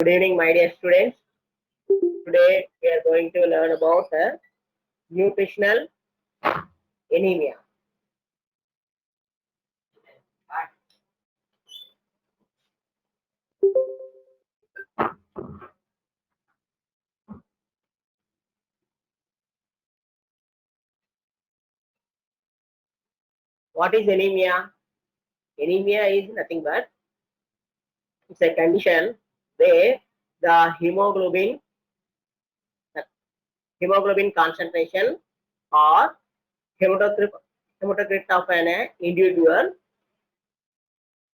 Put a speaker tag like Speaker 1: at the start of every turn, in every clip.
Speaker 1: Good evening, my dear students. Today we are going to learn about nutritional anemia. What is anemia? Anemia is nothing but it's a condition where the hemoglobin concentration or hematocrit of an individual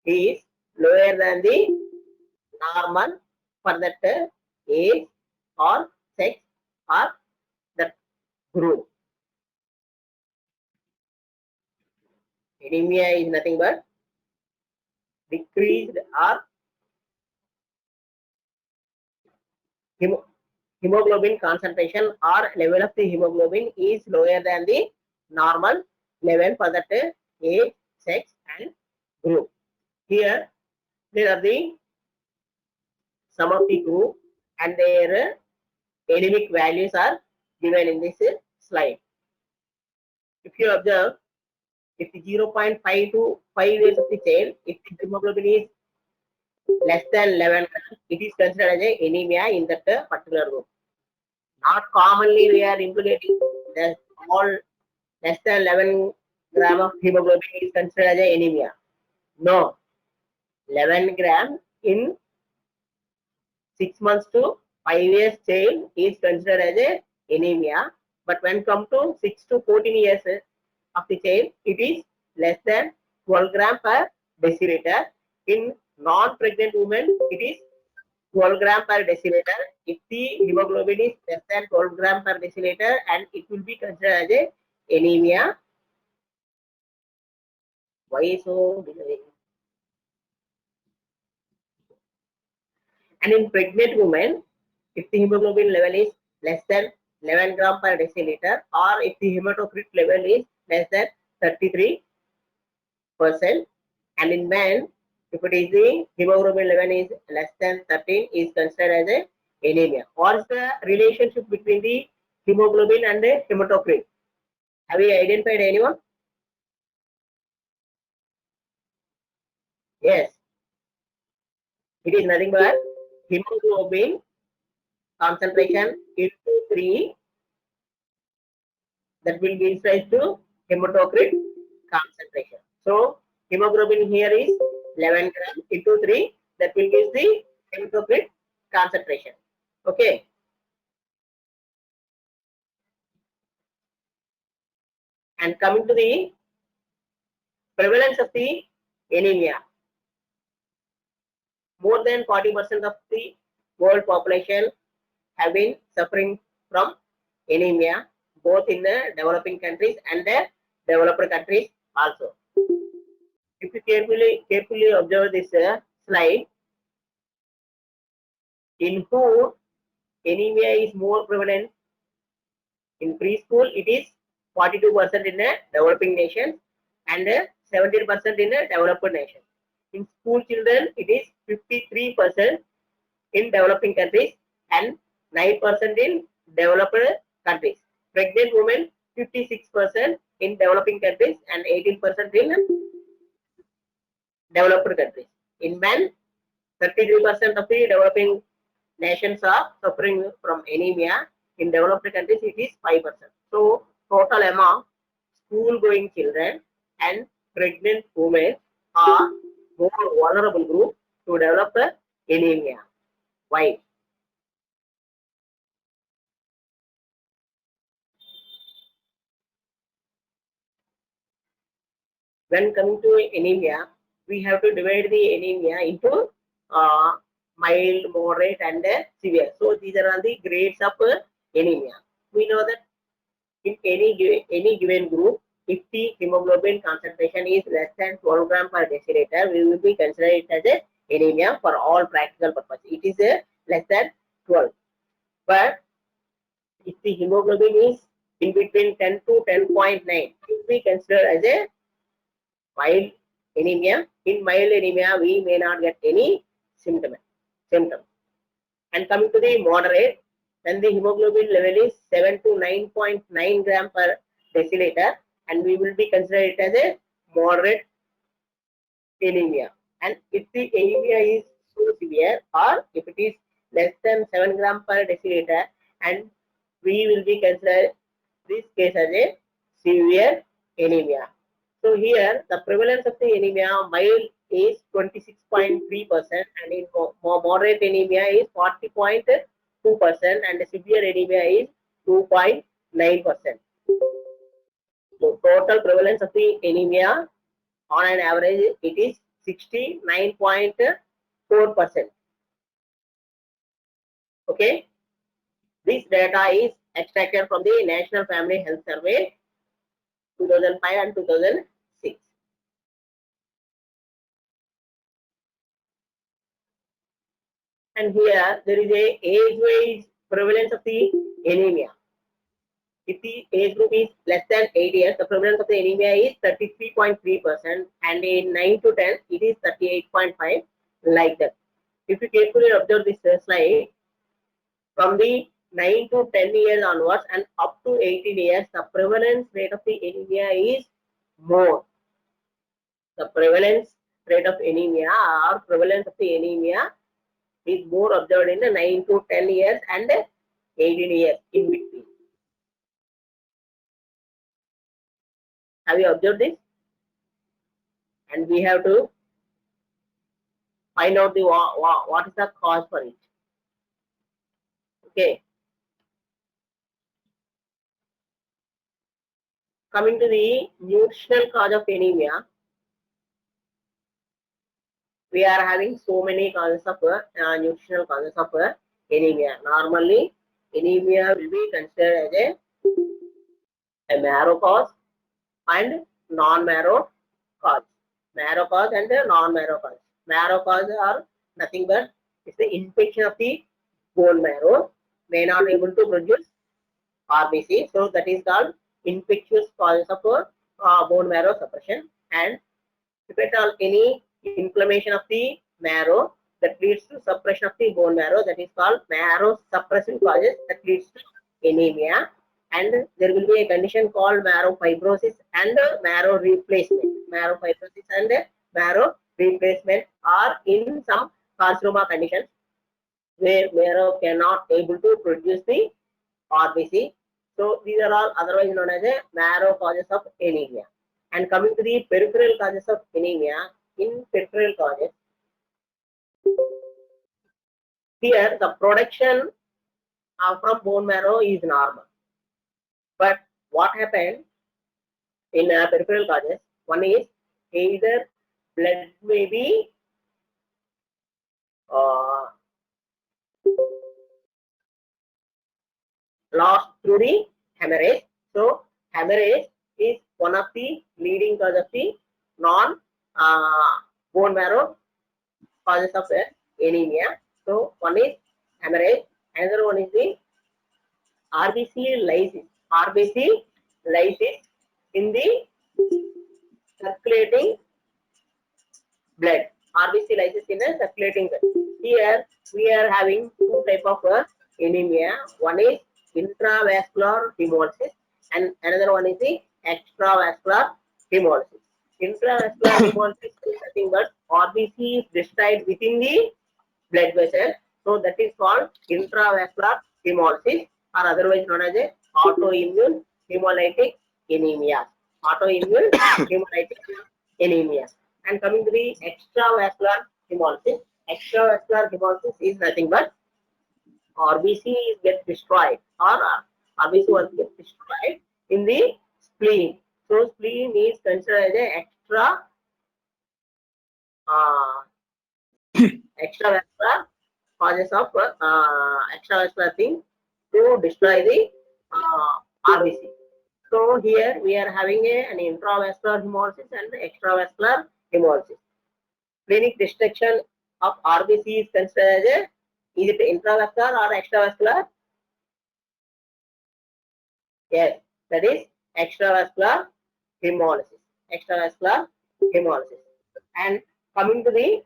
Speaker 1: is lower than the normal for that age or sex or that group. Anemia is nothing but decreased or hemoglobin concentration or level of the hemoglobin is lower than the normal level for that age, sex and group. Here there are the some of the group and their anemic values are given in this slide. If you observe, if the 0.5 to 5 years of the child, if the hemoglobin is less than 11, it is considered as a anemia in that particular group. Not commonly we are implementing that all less than 11 gram of hemoglobin is considered as a anemia. No, 11 gram in 6 months to 5 years child is considered as a anemia. But when come to 6 to 14 years of the child, it is less than 12 gram per deciliter. In non-pregnant women, it is 12 gram per deciliter. If the hemoglobin is less than 12 gram per deciliter, and it will be considered as a anemia. Why so delayed? And in pregnant women, if the hemoglobin level is less than 11 gram per deciliter, or if the hematocrit level is less than 33%, and in men, if it is the hemoglobin level is less than 13, is considered as a anemia. What is the relationship between the hemoglobin and the hematocrit? Have you identified anyone? Yes. It is nothing but hemoglobin concentration into 3 that will give rise to hematocrit concentration. So hemoglobin here is 11 gram into 3 that will give the hematocrit concentration. Okay. And coming to the prevalence of the anemia, more than 40% of the world population have been suffering from anemia, both in the developing countries and the developed countries also. If you carefully observe this slide, in who anemia is more prevalent? In preschool, it is 42% in the developing nations and 17% in the developed nations. In school children, it is 53% in developing countries and 9% in developed countries. Pregnant women, 56% in developing countries and 18% in developed countries. In men, 33% of the developing nations are suffering from anemia. In developed countries, it is 5%. So, total among school-going children and pregnant women are more vulnerable group to develop anemia. Why? When coming to anemia, we have to divide the anemia into mild, moderate, and severe. So these are all the grades of anemia. We know that in any given group, if the hemoglobin concentration is less than 12 gram per deciliter, we will be considering it as a anemia for all practical purposes. It is less than 12. But if the hemoglobin is in between 10 to 10.9, it will be considered as a mild anemia. In mild anemia, we may not get any symptom. And coming to the moderate, then the hemoglobin level is 7 to 9.9 gram per deciliter, and we will be consider it as a moderate anemia. And if the anemia is so severe, or if it is less than 7 gram per deciliter, and we will be consider this case as a severe anemia. So here the prevalence of the anemia mild is 26.3%, and in moderate anemia is 40.2%, and severe anemia is 2.9%. So total prevalence of the anemia on an average it is 69.4%. Okay, this data is extracted from the National Family Health Survey 2005 and 2006. And here there is a age-wise prevalence of the anemia. If the age group is less than 8 years, the prevalence of the anemia is 33.3%, and in 9 to 10, it is 38.5%, like that. If you carefully observe this slide, from the 9 to 10 years onwards and up to 18 years, the prevalence rate of the anemia is more. The prevalence rate of anemia or prevalence of the anemia is more observed in the 9 to 10 years and 18 years in between. Have you observed this? And we have to find out the what is the cause for it. Okay. Coming to the nutritional cause of anemia, we are having so many causes of nutritional causes of anemia. Normally, anemia will be considered as a marrow cause and non-marrow cause. Marrow cause and non-marrow cause. Marrow cause are nothing but it's the infection of the bone marrow, may not able to produce RBC. So that is called infectious causes of bone marrow suppression. And if at all any inflammation of the marrow that leads to suppression of the bone marrow, that is called marrow suppressive causes that leads to anemia. And there will be a condition called marrow fibrosis and marrow replacement. Marrow fibrosis and marrow replacement are in some carcinoma conditions where marrow cannot able to produce the RBC. So these are all otherwise known as a marrow causes of anemia. And coming to the peripheral causes of anemia, in peripheral causes, here the production from bone marrow is normal. But what happened in peripheral causes? One is either blood may be lost through the hemorrhage. So hemorrhage is one of the leading cause of the non bone marrow causes of anemia. So one is hemorrhage, another one is the RBC lysis. RBC lysis in the circulating blood. RBC lysis in a circulating blood. Here we are having two type of anemia. One is intravascular hemolysis and another one is the extravascular hemolysis. Intravascular hemolysis is nothing but RBC is destroyed within the blood vessel. So that is called intravascular hemolysis, or otherwise known as a autoimmune hemolytic anemia. Autoimmune hemolytic anemia. And coming to the extravascular hemolysis, extravascular hemolysis is nothing but RBC gets destroyed, or RBC was get destroyed in the spleen. So spleen is considered as an extravascular causes of extravascular thing to destroy the RBC. So here we are having an intravascular hemolysis and extravascular hemolysis. Splenic destruction of RBC is considered as a, is it intravascular or extravascular? Yes, that is extravascular hemolysis. Extravascular hemolysis. And coming to the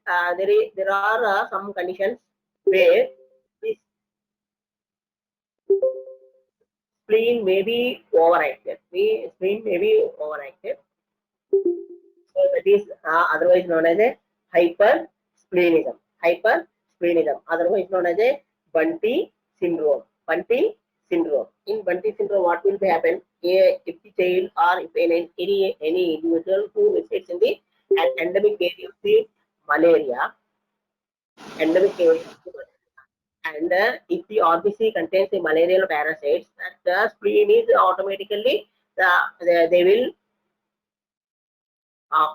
Speaker 1: And there are some conditions where this spleen may be overactive. The spleen may be overactive. So that is otherwise known as a hypersplenism. Hypersplenism, otherwise known as a Bunty syndrome. Bunty syndrome. In Bunty syndrome, what will happen? If the child or if any individual who resides in the endemic area of the malaria, endemic area of the and if the RBC contains the malarial parasites, that the spleen is automatically they will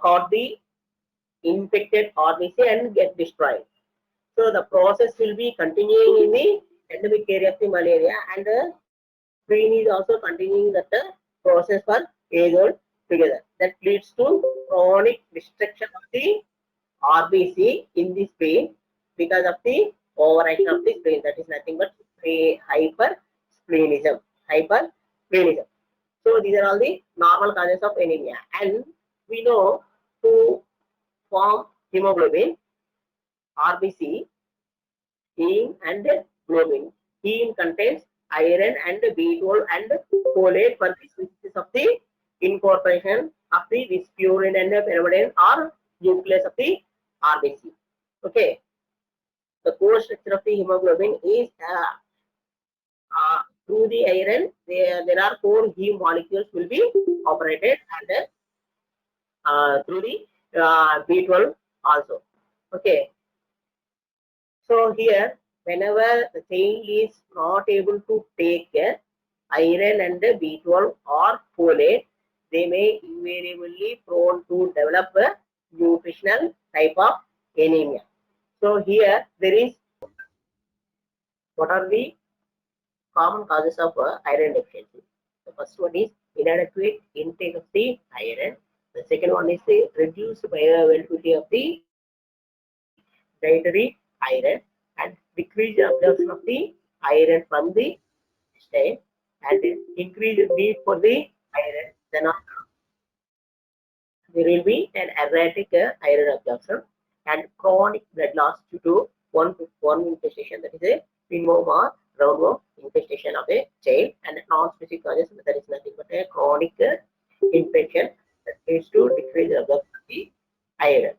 Speaker 1: caught the infected RBC and get destroyed. So the process will be continuing in the endemic area of the malaria, and the spleen is also continuing that process for age old together. That leads to chronic destruction of the RBC in the spleen because of the overaction of the spleen. That is nothing but hypersplenism. Hypersplenism. So these are all the normal causes of anemia, and we know to form hemoglobin, RBC, heme and globin. Heme contains iron and B12 and folate for the synthesis of the incorporation of this purine and pyrimidine or nucleus of the RBC. Okay. The core structure of the hemoglobin is through the iron. There are 4 heme molecules will be operated, and through the B12 also. Okay. So here, whenever the child is not able to take iron and B12 or folate, they may invariably prone to develop a nutritional type of anemia. So here there is, what are the common causes of iron deficiency? The first one is inadequate intake of the iron. The second one is the reduced bioavailability of the dietary iron and decreased absorption of the iron from the intestine and increased need for the iron. Then there will be an erratic iron absorption and chronic blood loss due to one infestation, that is a pinworm or roundworm infestation of a child, and non-specific causes, that is nothing but a chronic infection that leads to decreased absorption of the iron.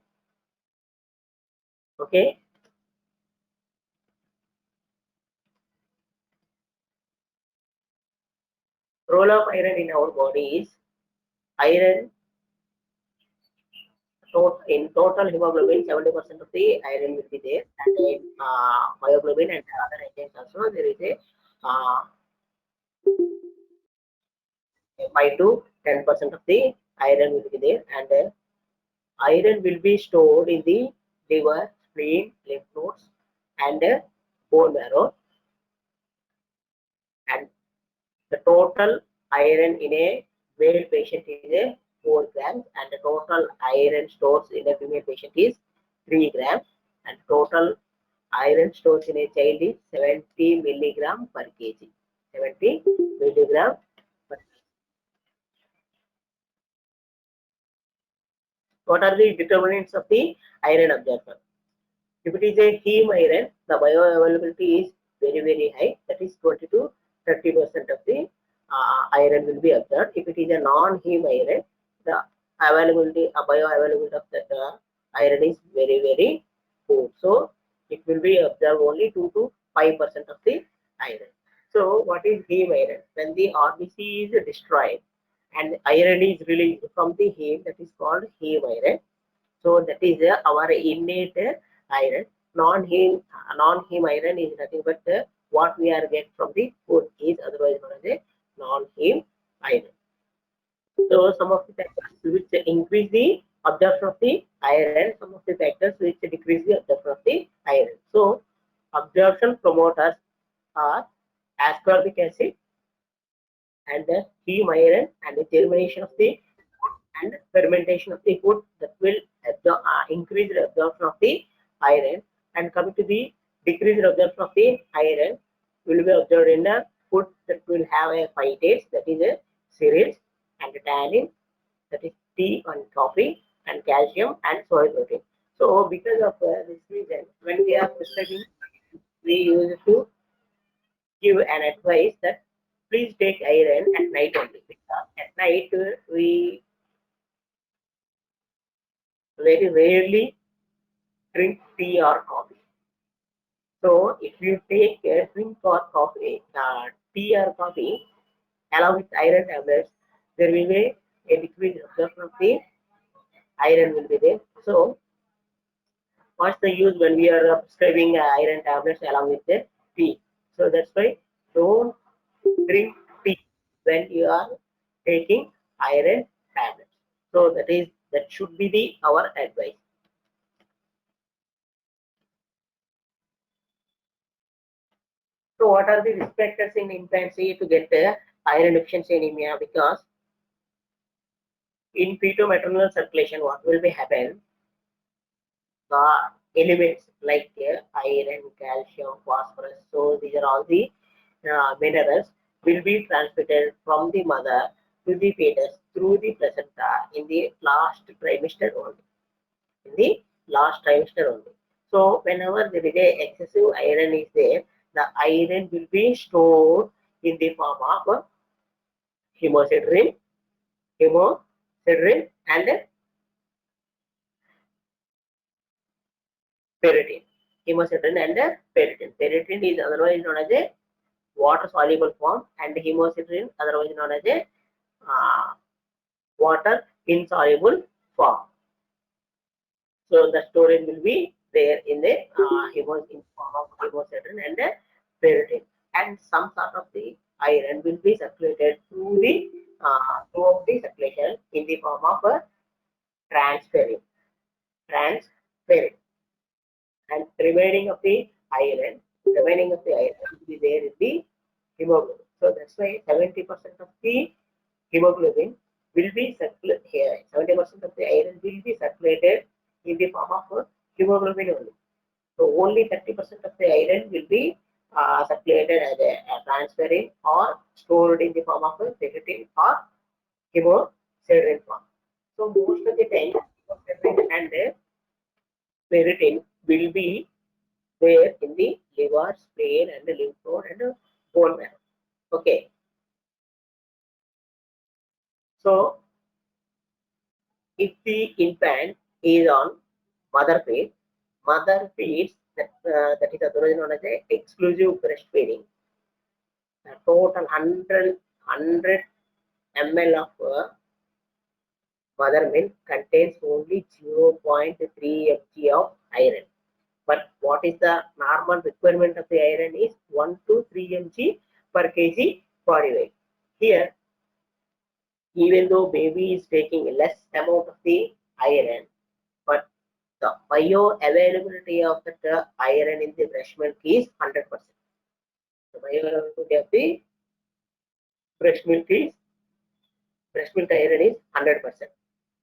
Speaker 1: Okay. Role of iron in our body is iron. In total hemoglobin, 70% of the iron will be there, and in myoglobin and other enzymes also there is a 5 to 10% of the iron will be there, and iron will be stored in the liver, spleen, lymph nodes, and bone marrow. And the total iron in a male patient is a 4 grams, and the total iron stores in a female patient is 3 grams, and total iron stores in a child is 70 milligram per kg. 70 milligram per kg. What are the determinants of the iron absorption? If it is a heme iron, the bioavailability is very high. That is 20 to 30% of the iron will be absorbed. If it is a non-heme iron, the bioavailability of that iron is very poor. So it will be absorbed only 2 to 5% of the iron. So what is heme iron? When the RBC is destroyed and iron is released from the heme, that is called heme iron. So that is our innate iron. Non-heme iron is nothing but what we are get from the food is otherwise known as a non-heme iron. So some of the factors which increase the absorption of the iron, some of the factors which decrease the absorption of the iron. So absorption promoters are ascorbic acid and the heme iron and the germination of the and fermentation of the food that will increase the absorption of the iron. And coming to the decreased absorption of the iron will be observed in the food that will have a phytates, that is a cereals, and tannin, that is tea and coffee, and calcium and soy protein. So So because of this reason, when we are prescribing, we used to give an advice that please take iron at night only, because at night we very rarely drink tea or coffee. So if you take a drink or coffee, tea or coffee along with iron tablets, there will be a decreased absorption of the iron will be there. So what's the use when we are prescribing iron tablets along with the tea? So that's why don't drink tea when you are taking iron tablets. So that should be the our advice. So what are the risk factors in infancy to get iron deficiency anemia? Because in feto-maternal circulation, what will be happen? The elements like iron, calcium, phosphorus. So these are all the minerals will be transmitted from the mother to the fetus through the placenta in the last trimester only. In the last trimester only. So whenever there is a excessive iron is there, the iron will be stored in the form of hemosiderin, and ferritin. Hemosiderin and ferritin. Ferritin is otherwise known as a water soluble form, and hemosiderin otherwise known as a water insoluble form. So the storage will be there in the in form of hemosiderin and ferritin, and some sort of the iron will be circulated through the throughout the circulation in the form of transferrin, transferrin, and remaining of the iron will be there in the hemoglobin. So that's why 70% of the hemoglobin will be circulated here. 70% of the iron will be circulated in the form of hemoglobin only. So only 30% of the iron will be circulated as a transferrin or stored in the form of ferritin or hemosiderin form. So most of the time, hemosiderin and ferritin will be there in the liver, spleen, and the lymph node and bone marrow. Okay. So if the infant is on mother feeds that is otherwise known as a exclusive breastfeeding. The total 100 ml of mother milk contains only 0.3 mg of iron. But what is the normal requirement of the iron is 1 to 3 mg per kg body weight. Here, even though baby is taking less amount of the iron, but the bioavailability of the iron in the breast milk is 100%. The bioavailability of the breast milk iron is 100%.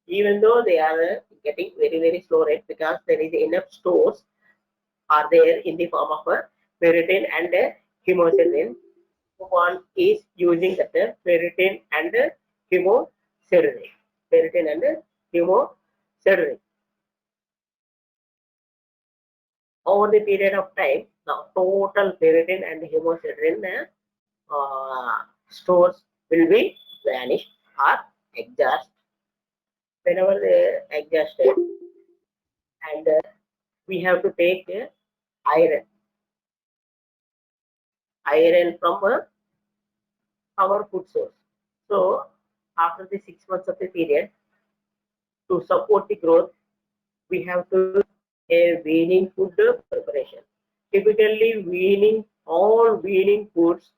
Speaker 1: Even though they are getting very slow rate, because there is enough stores are there in the form of ferritin and hemosiderin. One is using that ferritin and hemosiderin. Ferritin and hemosiderin. Over the period of time, the total ferritin and hemosiderin stores will be vanished or exhaust. Whenever they exhausted, and we have to take iron from our food source. So after the 6 months of the period, to support the growth, we have to a weaning food preparation. Typically, all weaning foods,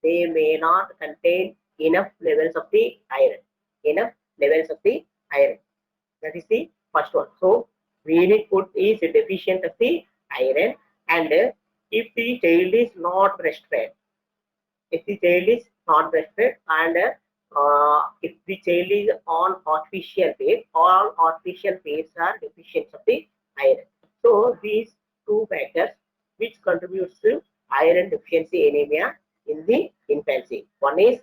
Speaker 1: they may not contain enough levels of the iron. Enough levels of the iron. That is the first one. So weaning food is deficient of the iron, and if the child is not breastfed, and if the child is on artificial feed, all artificial feeds are deficient of the iron. So these two factors which contributes to iron deficiency anemia in the infancy. One is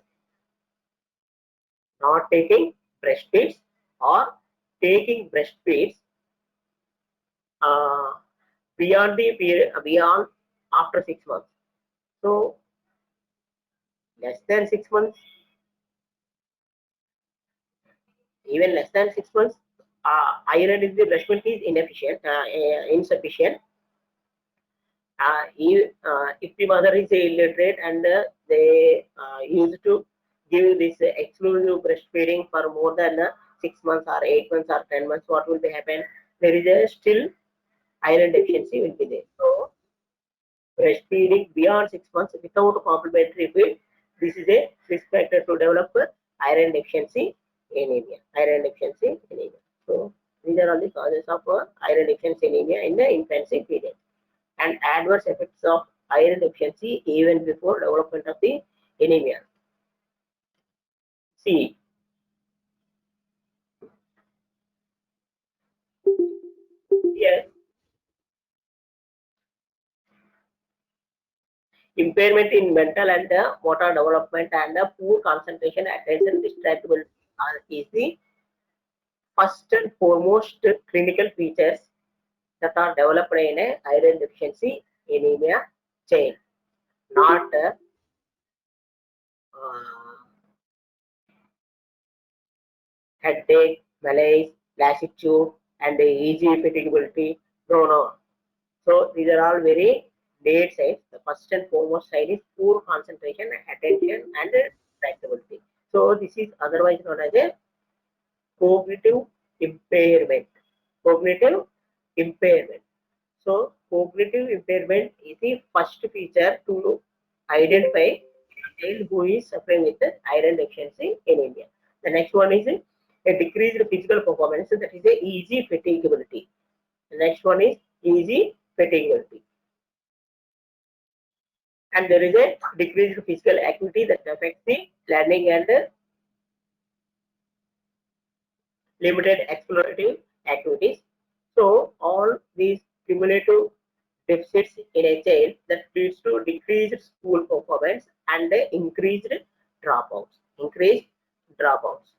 Speaker 1: not taking breastfeeds or taking breastfeeds beyond the period, beyond after 6 months. So less than 6 months, even less than 6 months, iron in the breast milk is insufficient. If the mother is illiterate and they used to give this exclusive breastfeeding for more than 6 months or 8 months or 10 months, what will be happen? There is a still iron deficiency will be there. So breastfeeding beyond 6 months without complementary feed, this is a risk factor to develop iron deficiency anemia. Iron deficiency anemia. So these are all the causes of iron deficiency anemia in the infancy period. And adverse effects of iron deficiency even before development of the anemia. See, here impairment in mental and motor development and poor concentration, attention, distractibility is the first and foremost clinical features that are developed in a iron deficiency anemia chain, not headache, malaise, lassitude, and easy fatigability. No, no. So these are all very late signs. The first and foremost sign is poor concentration, attention, and distractibility. So this is otherwise known as a cognitive impairment. Cognitive impairment. So cognitive impairment is the first feature to identify a child who is suffering with iron deficiency anemia. The next one is a decreased physical performance, that is a easy fatigability. The next one is easy fatigability. And there is a decreased physical activity that affects the learning and limited explorative activities. So all these cumulative deficits in a child that leads to decreased school performance and increased dropouts. Increased dropouts.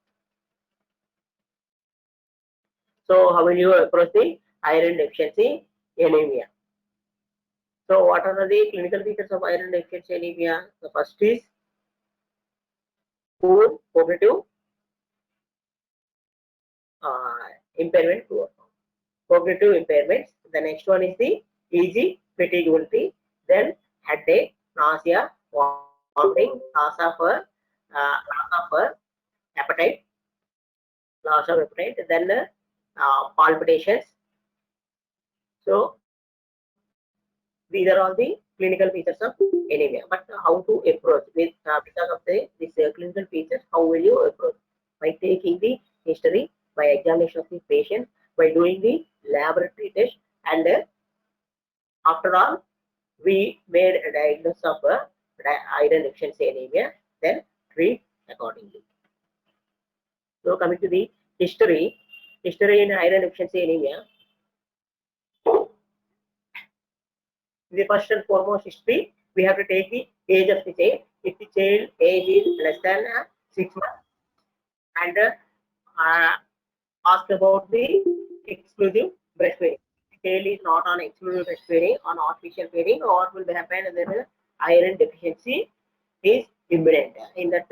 Speaker 1: So how will you approach the iron deficiency anemia? So what are the clinical features of iron deficiency anemia? The first is poor cognitive impairment. Cognitive impairments. The next one is the easy fatigability. Then headache, nausea, vomiting, appetite, loss of appetite. Then palpitations. So these are all the clinical features of anemia. But how to approach with because of these clinical features? How will you approach? By taking the history, by examination of the patient, by doing the laboratory test, and after all, we made a diagnosis of iron deficiency anemia, then treat accordingly. So coming to the history in iron deficiency anemia, the first and foremost history, we have to take the age of the child. If the child age is less than 6 months, and ask about the exclusive breastfeeding. The child is not on exclusive breastfeeding, on artificial feeding, or what will happen then iron deficiency is imminent in that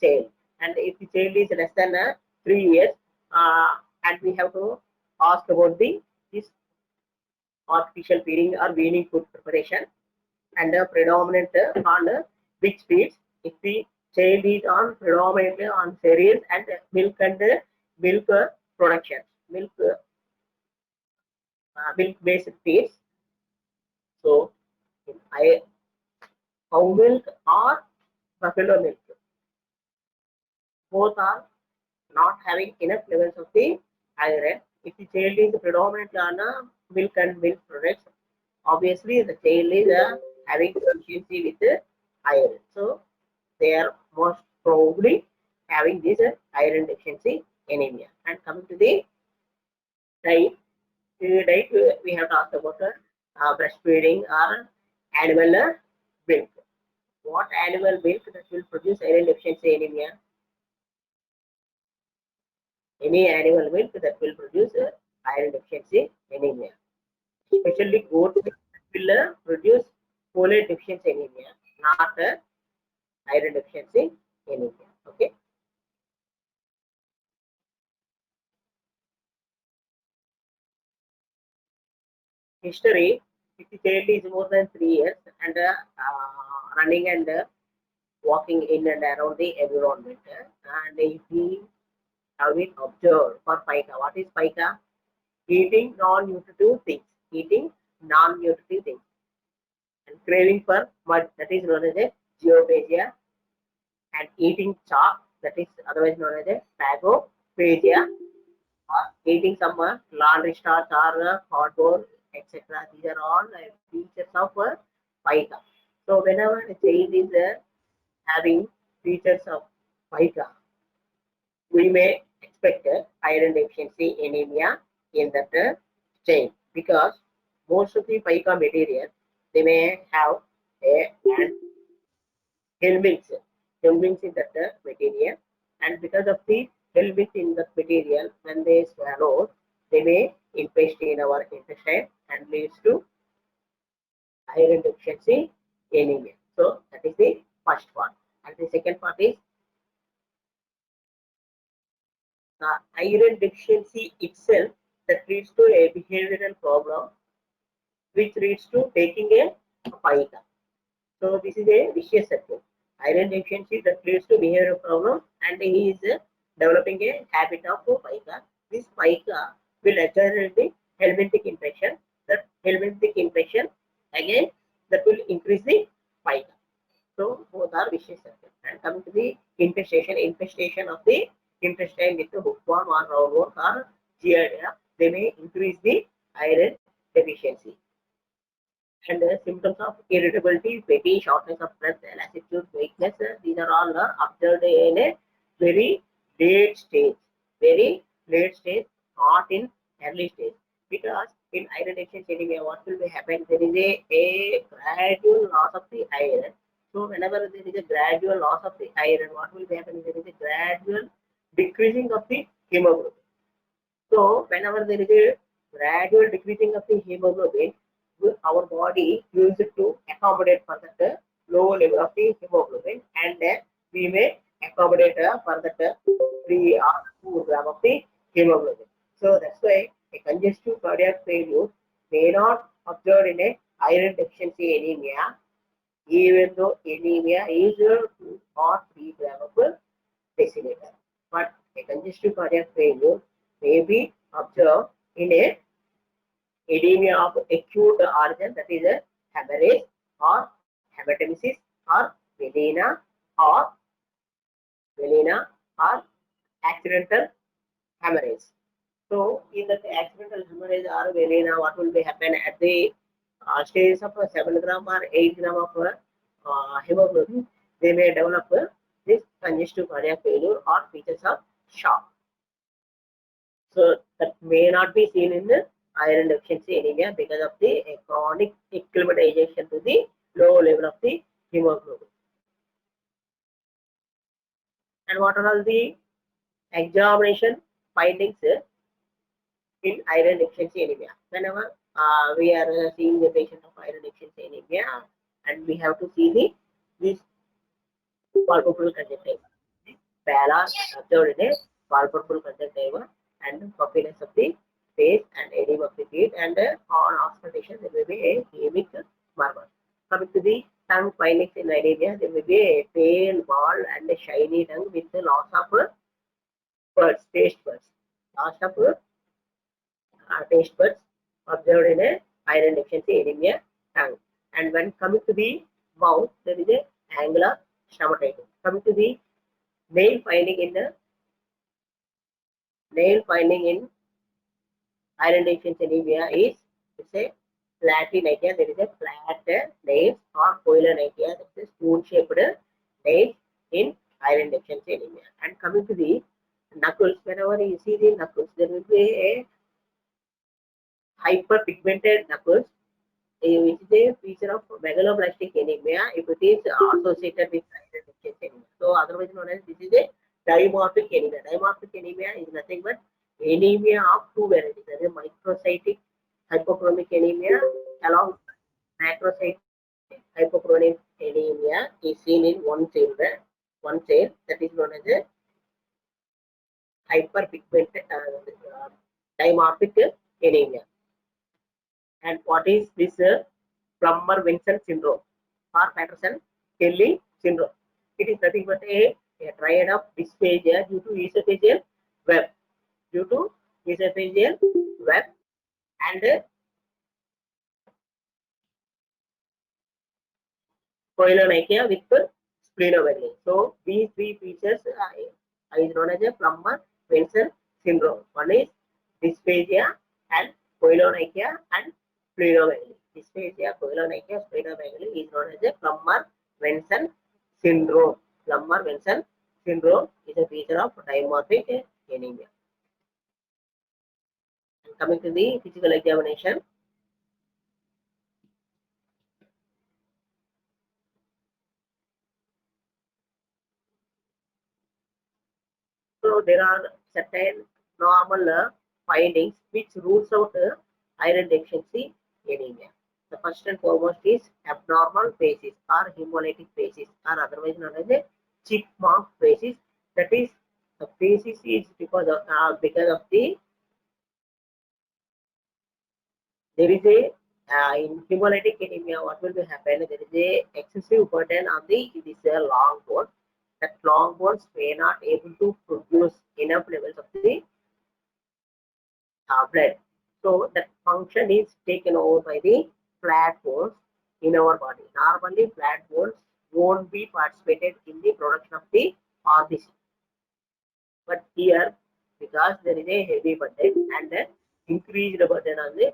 Speaker 1: child. And if the child is less than 3 years, and we have to ask about this artificial feeding or weaning food preparation, and predominant on which feeds. If the child is on predominantly on cereals and milk production, milk based feeds. So cow milk or buffalo milk, both are not having enough levels of the iron. If the child is predominantly on milk and milk products, obviously the child is having deficiency with iron. So they are most probably having this iron deficiency anemia. And coming to the diet, we have talked about breastfeeding or animal milk. What animal milk that will produce iron deficiency anemia? Any animal milk that will produce iron deficiency anemia. especially goat milk will produce folate deficiency anemia, not iron deficiency anemia. Okay. History: if the child is more than 3 years and running and walking in and around the environment, and if he have been observed for pica. What is pica? Eating non-nutritive things. Eating non-nutritive things. And craving for mud, that is known as a geophagia. And eating chalk, that is otherwise known as a phagophagia. Or eating some laundry starch or cardboard, etc. These are all features of pica. So whenever a child is having features of pica, we may expect iron deficiency anemia in that chain, because most of the pica material, they may have a helminths in that material, and because of the helminths in that material, when they swallow, they may infest in our intestine and leads to iron deficiency anemia. So that is the first part, and the second part is iron deficiency itself, that leads to a behavioral problem which leads to taking a pica. So this is a vicious circle. Iron deficiency that leads to behavioral problem, and he is developing a habit of pica. This pica will generate the helminthic infection. That helminthic infection again, that will increase the pica. So both are vicious circle. And coming to the infestation of the intestine with the hookworm or roundworm or giardia, they may increase the iron deficiency. And the symptoms of irritability, fatigue, shortness of breath, lassitude, weakness, these are all observed in a very late stage, not in early stage. Because in iron deficiency anemia, what will be happen? There is a gradual loss of the iron. So whenever there is a gradual loss of the iron, what will be happening? There is a gradual decreasing of the hemoglobin. So whenever there is a gradual decreasing of the hemoglobin, our body uses it to accommodate for that low level of the hemoglobin, and we may accommodate for that 3 or 2 gram of the hemoglobin. So that's why a congestive cardiac failure may not occur in a iron deficiency anemia, even though anemia is 2 or 3 gram of deciliter. But a congestive cardiac failure may be observed in a anemia of acute origin, that is a hemorrhage or hematemesis or or accidental hemorrhage. So in that accidental hemorrhage or velina, what will be happen at the stages of 7 gram or 8 gram of hemoglobin, they may develop this congestive cardiac failure or features of shock. So that may not be seen in the iron deficiency anemia because of the chronic acclimatization to the low level of the hemoglobin. And what are all the examination findings in iron deficiency anemia? Whenever we are seeing the patient of iron deficiency anemia, and we have to see this palpable conjunctiva. The pala observed in a palpable conjunctiva, and puffiness of the face and edema of the feet, and on auscultation there may be a hemic murmur. Coming to the tongue findings in anemia, there may be a pale ball and a shiny tongue with the loss of taste buds. Loss of taste buds observed in a iron deficiency anemia tongue. And when coming to the mouth, there is a angular stomatitis. Coming to the nail finding in iron deficiency anemia is, it's a platinitia. There is a flat nails or coelonitia, that's a spoon-shaped nails in iron deficiency anemia. And coming to the knuckles, whenever you see the knuckles, there will be a hyperpigmented knuckles, which is a feature of megaloblastic anemia if it is associated with iron deficiency anemia. So otherwise known as, this is a dimorphic anemia. Dimorphic anemia is nothing but anemia of two varieties, that is microcytic hypochromic anemia along macrocytic hypochromic anemia is seen in one child that is known as a hyperpigmented dimorphic anemia. And what is this Plummer-Vinson syndrome or Patterson-Kelly syndrome? It is nothing but a triad of dysphagia due to esophageal web, and Koilonychia with splenomegaly. So these three features is known as a Plummer-Vinson syndrome. One is dysphagia and Koilonychia and splenomegaly. Dysphagia, Koilonychia, splenomegaly is known as a Plummer-Vinson syndrome. Plummer-Vinson syndrome is a feature of dimorphic anemia. And coming to the physical examination. So there are certain normal findings which rules out iron deficiency anemia. The first and foremost is abnormal phases or hemolytic phases, or otherwise known as a chipmunk phases. That is, the phases is because of the there is a in hemolytic anemia. What will be happen? There is a excessive burden on this long bone. That long bones may not able to produce enough levels of the blood. So that function is taken over by the flat bones in our body. Normally, flat bones won't be participated in the production of the RBC. But here, because there is a heavy burden and increased burden on the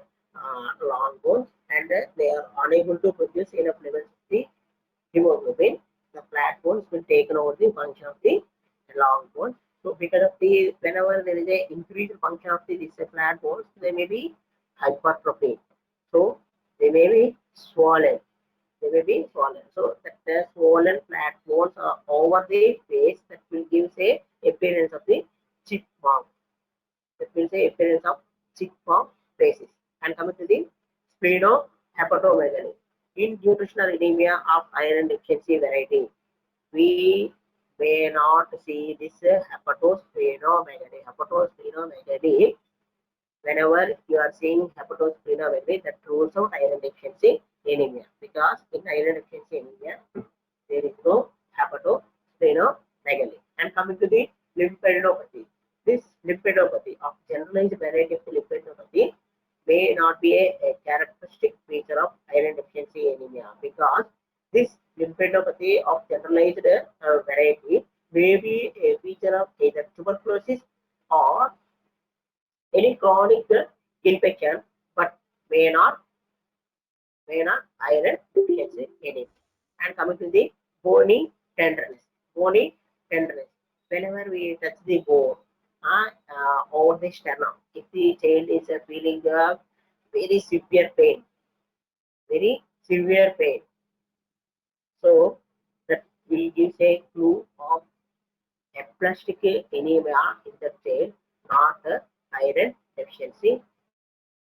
Speaker 1: long bones, and they are unable to produce enough levels of the hemoglobin, the flat bones will take over the function of the long bones. So because of the whenever there is a increased function of this flat bones, they may be hypertrophied. So they may be swollen. So that the swollen flat bones are over the face, that will give a appearance of the chipmunk. That will say appearance of chipmunk faces. And coming to the splenohepatomegaly. In nutritional anemia of iron deficiency variety, we may not see this hepatosplenomegaly. Hepatosplenomegaly, whenever you are seeing hepatosplenomegaly, that rules out iron deficiency anemia, because in iron deficiency anemia there is no hepatosplenomegaly. And coming to the lymphadenopathy, this lymphadenopathy of generalized variety of lymphadenopathy may not be a characteristic feature of iron deficiency anemia, because this lymphadenopathy of generalized variety may be a feature of either tuberculosis or any chronic infection, but may not iron deficiency anemia. And coming to the bony tenderness. Whenever we touch the bone over the sternum, if the child is feeling very severe pain, so that will give a clue of aplastic anemia in the child, not iron deficiency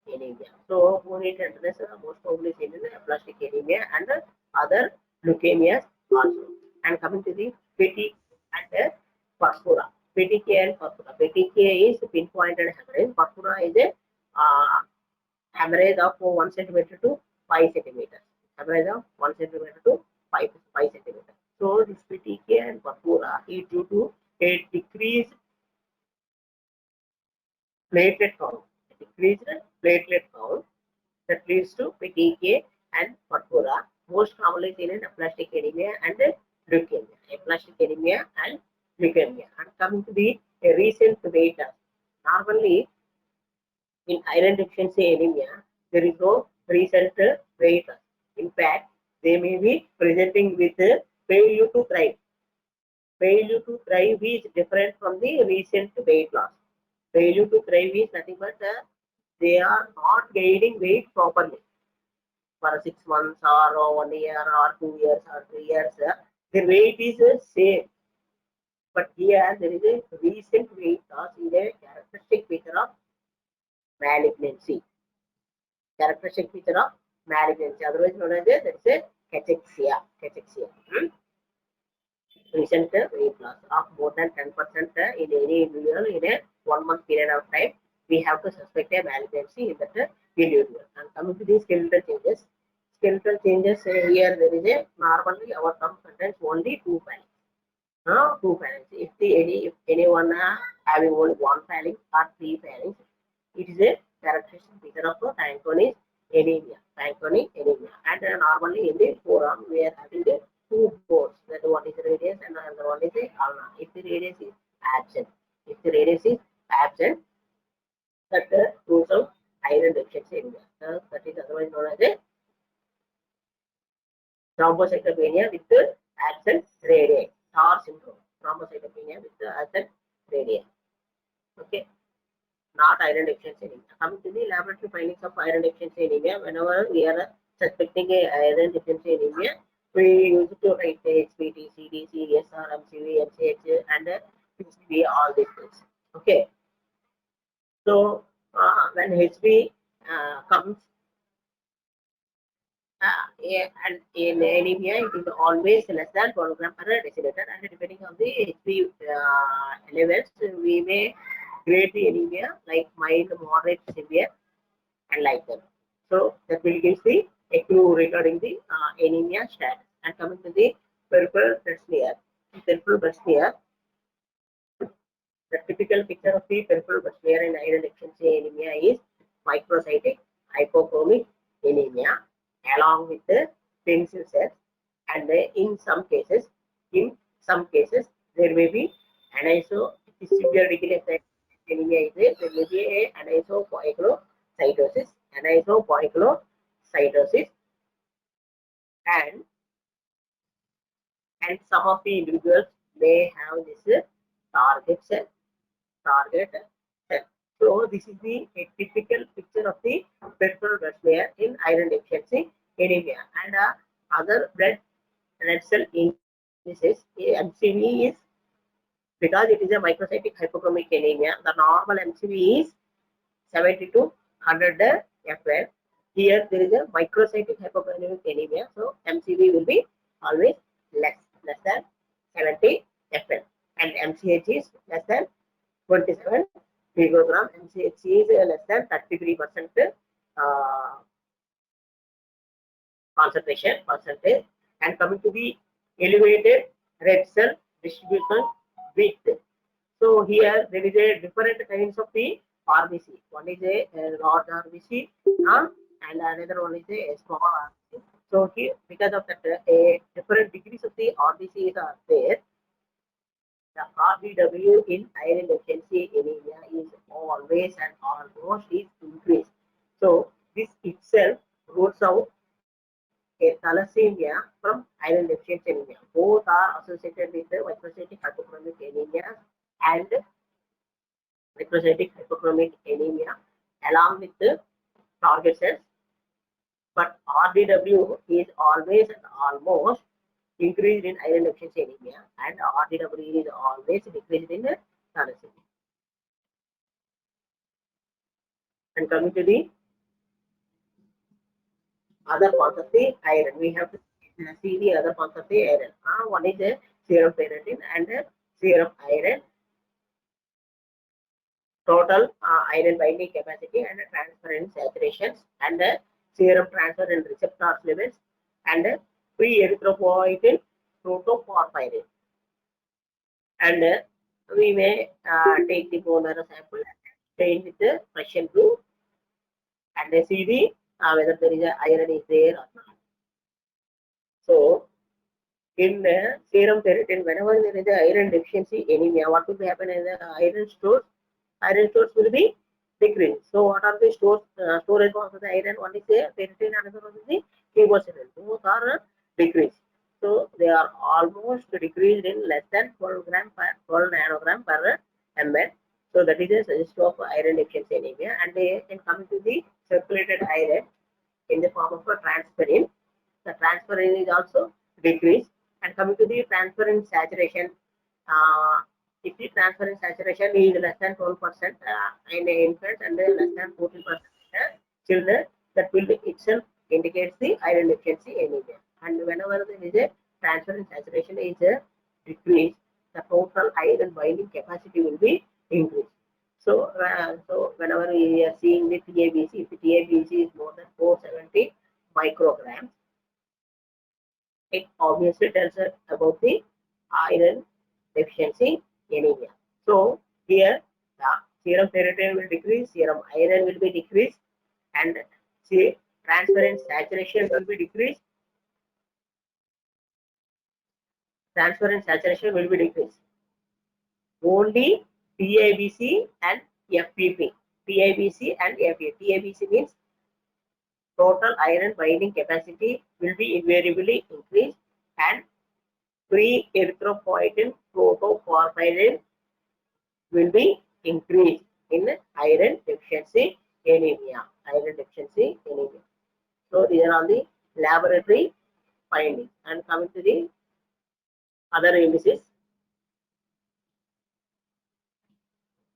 Speaker 1: anemia. So bony tenderness most probably seen in aplastic anemia and other leukemias also. And coming to the fatigue and purpura. Fatigue and purpura. Fatigue is pinpointed hemorrhage. Purpura is a hemorrhage of 1 centimeter to 5 centimeters. Hemorrhage of 1 centimeter to 5 centimeters. So this fatigue and purpura is due to a decreased platelet count. That leads to fatigue and purpura. Most commonly seen in aplastic anemia and leukemia. And coming to the recent weight loss. Normally, in iron deficiency anemia, there is no recent weight loss. In fact, they may be presenting with failure to thrive. Failure to thrive is different from the recent weight loss. Failure to thrive is nothing but they are not gaining weight properly for 6 months or 1 year or 2 years or 3 years. The weight is same, but here there is a recent weight loss is a characteristic feature of malignancy. characteristic feature of malignancy, otherwise known as that is a cachexia. Recent weight loss of more than 10% in any individual in a 1 month period of time, we have to suspect a malignancy in that individual. And coming to the skeletal changes, here there is a normally our tongue contains only 2 phalanx. 2 phalanx. If anyone having only 1 phalanx or 3 phalanx, it is a characteristic feature of Fanconi anemia. And normally in the forearm we are having the 2 bones. That one is radius and another one is the ulna. If the radius is absent, that proves of iron deficiency anemia. That is otherwise known as a thrombocytopenia with absent radii, TAR syndrome. Thrombocytopenia with absent radii. Okay. Not iron deficiency anemia. Coming to the laboratory findings of iron deficiency anemia, whenever we are suspecting a iron deficiency anemia, we use to write the HPT, CDC, SR, MCV, MCH, and PCV, all these things. Okay. So when HB comes and in anemia, it is always less than 12 gram per deciliter, and depending on the HB levels, we may grade the anemia like mild, moderate, severe, and like that. So that will give a clue regarding the anemia status. And coming to the peripheral blood smear, the typical picture of the peripheral blood smear in iron deficiency anemia is microcytic hypochromic anemia along with the pencil cells, and in some cases there may be severe degree of anemia is there. There may be a anisopoikilocytosis, and some of the individuals may have this target cell. So this is the typical picture of the peripheral blood smear in iron deficiency anemia. And other red cell indices, MCV is, because it is a microcytic hypochromic anemia, the normal MCV is 70 to 100 FL. Here there is a microcytic hypochromic anemia, so MCV will be always less than 70 FL, and MCH is less than 27 picogram. MCH is less than 33% concentration percentage. And coming to the elevated red cell distribution width. So here there is a different kinds of the RBC. One is a large RBC and another one is a small RBC. So here, because of that, different degrees of the RBCs are there. The RDW in iron deficiency anemia is always and almost is increased. So this itself rules out a thalassemia from iron deficiency anemia. Both are associated with the microcytic hypochromic anemia and microcytic hypochromic anemia along with the target cells. But RDW is always and almost increased in iron deficiency anemia, and RDW is always decreased in thalassemia. And coming to the other parts of the iron, we have to see the other parts of the iron. One is the serum ferritin and serum iron, total iron binding capacity and transferrin saturations, and serum transfer and receptors levels, and free erythropoietin protoporphyrin. And we may take the bone marrow sample, stain with the Prussian blue, and see the whether there is a iron is there or not. So in serum ferritin, whenever there is a iron deficiency anemia, what will happen in the iron stores? Iron stores will be decreased. So what are the storage of the iron? One is the ferritin, another one is the hemoglobin. Both are decreased. So they are almost decreased in less than 12 nanogram per ml. So that is a suggestion of iron deficiency anemia. And then coming to the circulated iron in the form of a transferrin, the transferrin is also decreased. And coming to the transferrin saturation, if the transferrin saturation is less than 12% in infants and less than 14% in children, that will be itself indicates the iron deficiency anemia. And whenever there is a transferrin saturation is decreased, the total iron binding capacity will be increased. So, whenever we are seeing the TABC, if the TABC is more than 470 micrograms, it obviously tells us about the iron deficiency anemia. So, here the serum ferritin will decrease, serum iron will be decreased, and transferrin saturation will be decreased. Transferrin saturation will be decreased. Only TABC and FPP. TABC and FPP. TABC means total iron binding capacity will be invariably increased, and free erythropoietin protoporphyrin will be increased in iron deficiency anemia. Iron deficiency anemia. So these are all the laboratory findings. And coming to the other indices,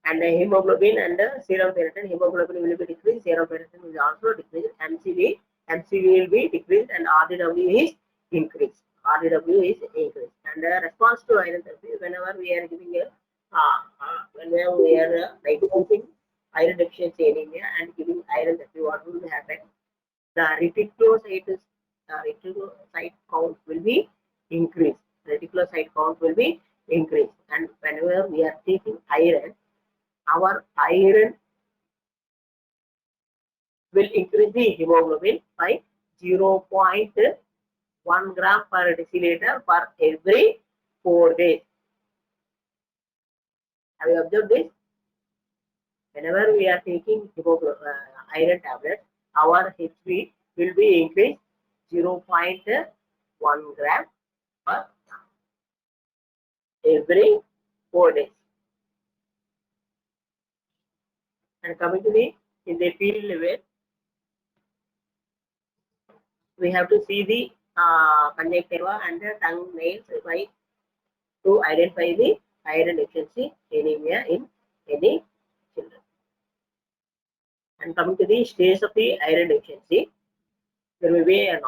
Speaker 1: and hemoglobin and serum ferritin, hemoglobin will be decreased, serum ferritin will also decrease, MCV will be decreased, and RDW is increased. RDW is increased. And response to iron therapy, whenever we are giving a whenever we are diagnosing iron deficiency anemia and giving iron therapy, what will happen? The reticulocyte count will be increased. Reticulocyte count will be increased, and whenever we are taking iron, our iron will increase the hemoglobin by 0.1 gram per deciliter for every 4 days. Have you observed this? Whenever we are taking iron tablets, our HB will be increased 0.1 gram per every 4 days. And coming to the in the field level, we have to see the conjunctiva and the tongue nails to identify the iron deficiency anemia in any children. And coming to the stage of the iron deficiency, there will be a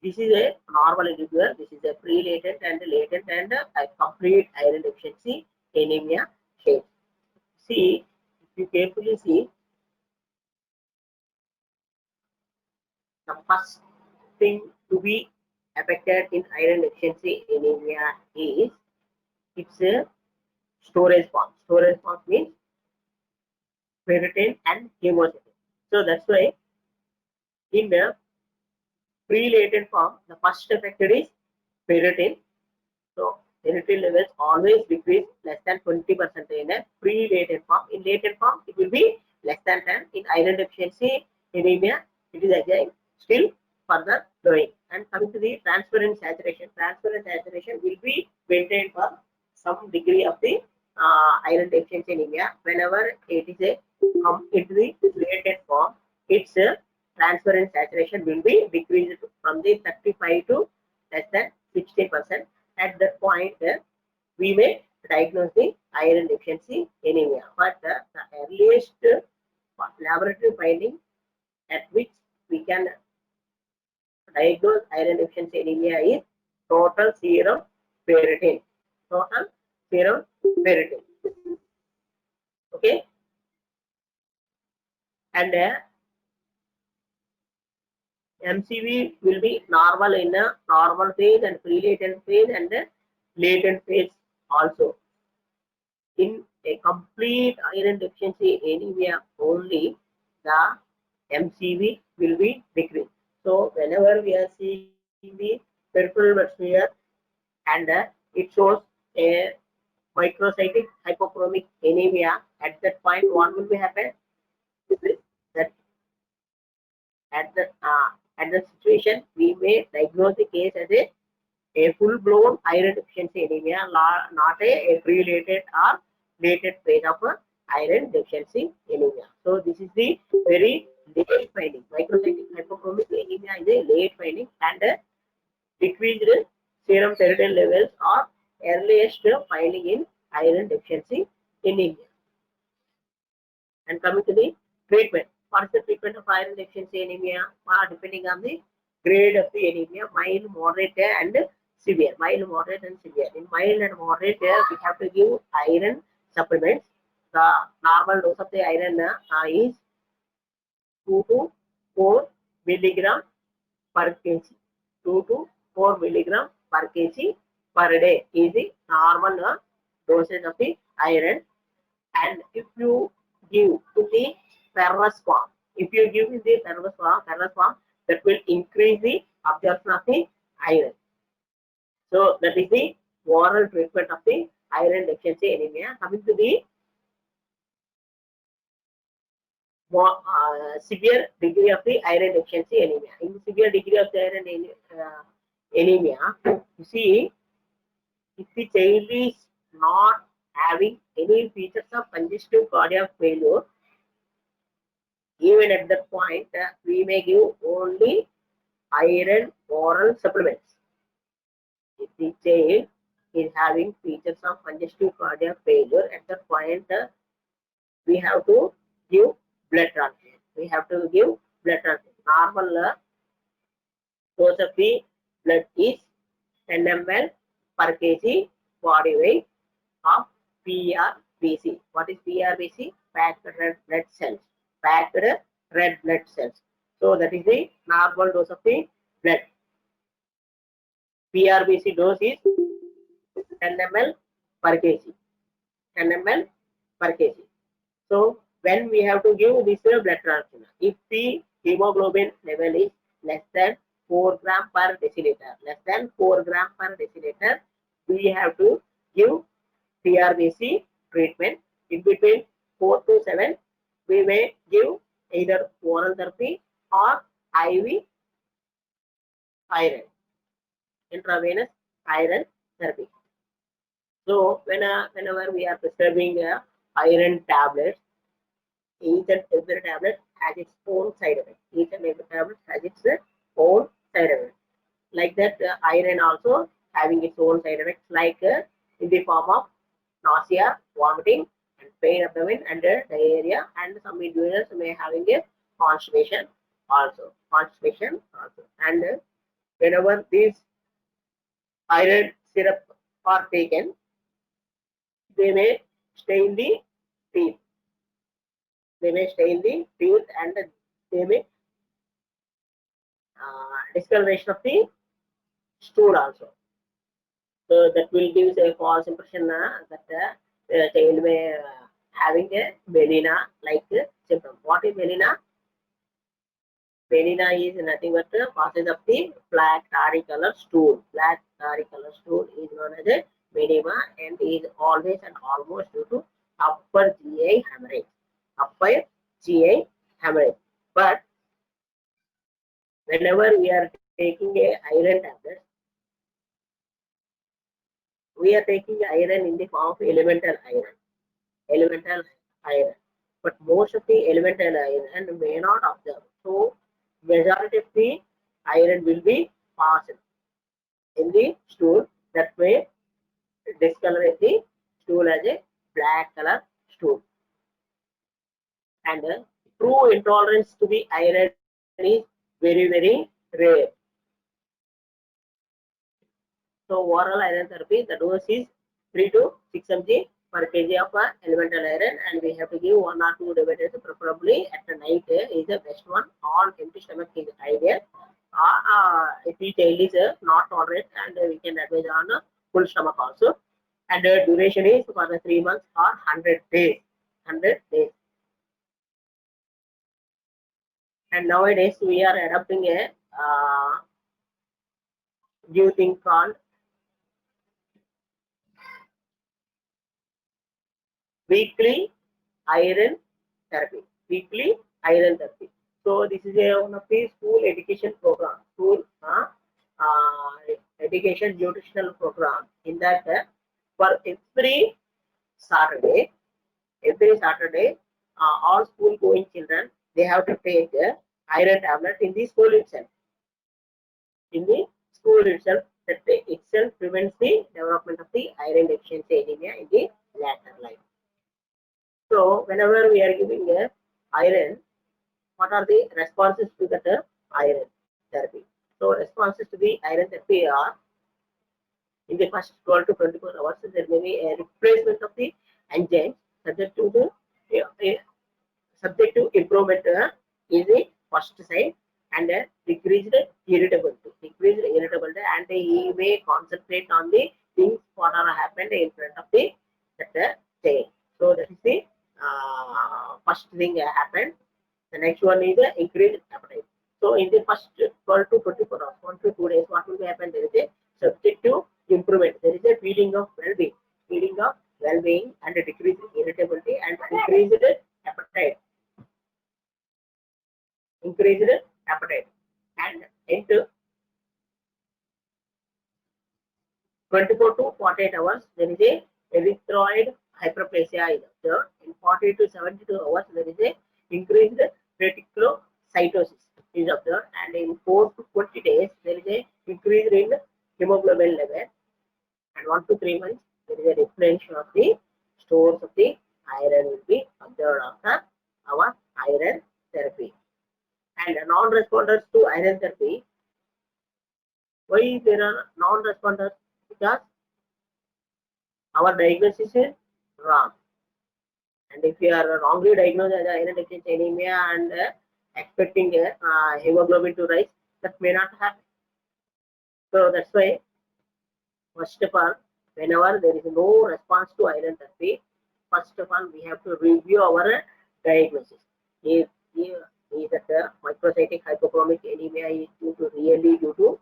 Speaker 1: this is a normal individual, this is a pre-latent and latent and a complete iron deficiency anemia stage. See, if you carefully see, the first thing to be affected in iron deficiency anemia is its a storage form. Storage form means ferritin and hemocytic. So that's why in the pre-latent form, the first affected is ferritin. So ferritin levels always decrease less than 20% in a pre-latent form. In latent form, it will be less than 10. In iron deficiency anemia, it is again still further growing. And coming to the transferrin saturation will be maintained for some degree of the iron deficiency anemia. Whenever it is a come into the latent form, its transferrin saturation will be decreased from the 35 to less than 60%. At that point, we may diagnose the iron deficiency anemia. But the earliest laboratory finding at which we can diagnose iron deficiency anemia is total serum ferritin. Total serum ferritin. Okay. And MCV will be normal in a normal phase and pre-latent phase and latent phase also. In a complete iron deficiency anemia only, the MCV will be decreased. So whenever we are seeing the peripheral blood smear and it shows a microcytic hypochromic anemia, at that point what will be happen? That at the situation we may diagnose the case as a full-blown iron deficiency anemia, not a pre-latent or latent phase of iron deficiency anemia. So this is the very late finding. Microcytic hypochromic anemia is a late finding, and decreased serum ferritin levels are earliest finding in iron deficiency anemia. And coming to the treatment, what is the treatment of iron deficiency anemia? Depending on the grade of the anemia, mild, moderate, and severe. Mild, moderate, and severe. In mild and moderate, we have to give iron supplements. The normal dose of the iron is 2 to 4 milligram per kg. 2 to 4 milligram per kg per day is the normal dosage of the iron. And if you give in the ferrous form, that will increase the absorption of the iron. So that is the oral treatment of the iron deficiency anemia. Coming to the severe degree of the iron deficiency anemia. In severe degree of the iron anemia, you see, if the child is not having any features of congestive cardiac failure, even at that point, we may give only iron oral supplements. If the child is having features of congestive cardiac failure, at that point, we have to give blood transfusion. Normal dose of the blood is 10 ml per kg body weight of PRBC. What is PRBC? Packed red blood cells. So that is the normal dose of the blood. PRBC dose is 10 ml per kg. 10 ml per kg. So when we have to give this blood transfusion, if the hemoglobin level is less than 4 gram per deciliter, we have to give PRBC treatment. In between 4 to 7, we may give either oral therapy or IV iron, intravenous iron therapy. So whenever we are prescribing iron tablets, each and every tablet has its own side effect. Like that, iron also having its own side effects, like in the form of nausea, vomiting, and pain abdomen, and diarrhea, and some individuals may having a constipation also. And whenever these iron syrup are taken, they may stain the teeth. And they may discoloration of the stool also. So that will give a false impression that the child may having a melena like symptom. What is melena? Melena is nothing but the process of the black tarry color stool. Black tarry color stool is known as a melena and is always and almost due to upper GI hemorrhage. But whenever we are taking a iron tablet, we are taking iron in the form of elemental iron. But most of the elemental iron may not absorb. So majority of the iron will be passed in the stool, that may discolorate the stool as a black color stool. And true intolerance to the iron is very, very rare. So oral iron therapy, the dose is 3 to 6 mg per kg of elemental iron, and we have to give 1 or 2 dividends, preferably at the night is the best one. On empty stomach is ideal. If the child is not tolerant, and we can advise on full stomach also. And duration is for the 3 months or 100 days. And nowadays we are adopting a new thing called weekly iron therapy. So this is one of the school education program, education nutritional program. In that, for every Saturday, all school going children, they have to take iron tablet in the school itself. That itself prevents the development of the iron deficiency anemia in the later life. So whenever we are giving iron, what are the responses to that iron therapy? So responses to the iron therapy are, in the first 12 to 24 hours, there may be a replacement of the enzymes subject to the subject to improvement is the first sign, and decreased irritability, and he may concentrate on the things what are happened in front of the that chain. So that is the first thing happened. The next one is increased appetite. So in the first 12 to 24 hours, 1 to 2 days, what will happen? There is a subject to improvement. There is a feeding of well-being, and decreased irritability and increased appetite. And into 24 to 48 hours, there is a erythroid hyperplasia is observed. In 40 to 72 hours, there is a increased reticulocytosis is observed, and in 4 to 20 days, there is a increase in hemoglobin level, and 1 to 3 months, there is a replenishment of the stores of the iron will be observed after our iron therapy. And non-responders to iron therapy, why there are non-responders? Because our diagnosis is wrong, and if you are wrongly diagnosed as iron deficiency anemia and expecting hemoglobin to rise, that may not happen. So that's why, first of all, whenever there is no response to iron therapy, first of all we have to review our diagnosis. If that microcytic hypochromic anemia is really due to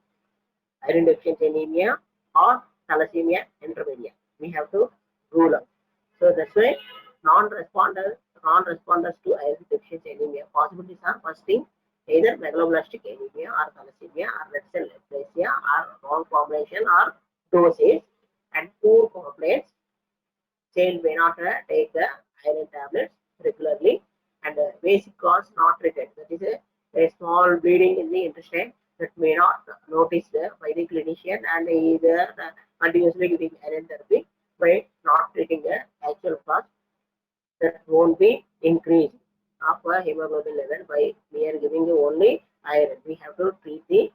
Speaker 1: iron deficiency anemia or thalassemia intermedia, we have to rule out. So that's why non-responders to iron deficiency anemia possibilities are, first thing, either megaloblastic anemia or thalassemia or red cell aplasia or wrong formulation or dosage, and poor compliance. Child may not take the iron tablets regularly, and basic cause not treated. That is a small bleeding in the intestine that may not noticed by the clinician, and either continuously giving iron therapy by not treating the actual cause. That won't be increased of hemoglobin level by mere giving only iron. We have to treat the